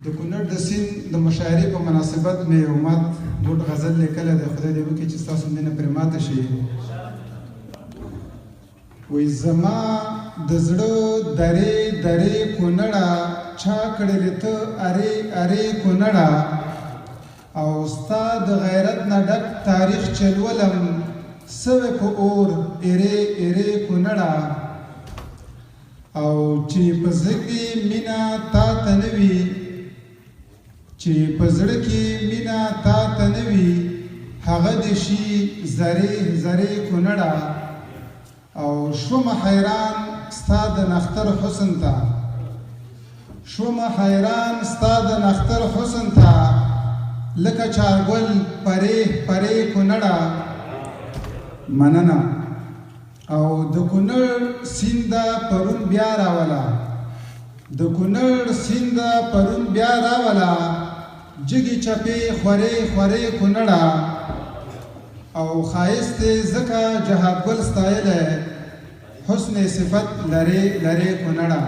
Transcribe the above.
د کونړ د سیند د مشاعرې په مناسبت مې یو مات ګوټ غزل لیکلی دی. خدای دې وکړي چې ستاسو مینه پرې ماته شي. وایي زما د زړه درې درې کونړه چا کړلې ته ارې ارې کونړه او ستا د غیرت نه ډک تاریخ چلولم سوې په اور ایرې ایرې کونړه او چې په زړه کې مینه تا ته نه وي چې په زړه کې مینه تا ته نه وي هغه دې شي زرې زرې کونړه او شوم حیران ستا د نختر حسن ته شوم حیران ستا د نختر حسن ته لکه چارګل پرې پرې کونړه مننه. او د کونړ سیند پرون بیا راولا د کونړ سیند پرون بیا راولا جګی چپې خورې خورې کونړه او ښایست ځکه جهاد ګل ستایلی حسن صفت لرې لرې کونړه.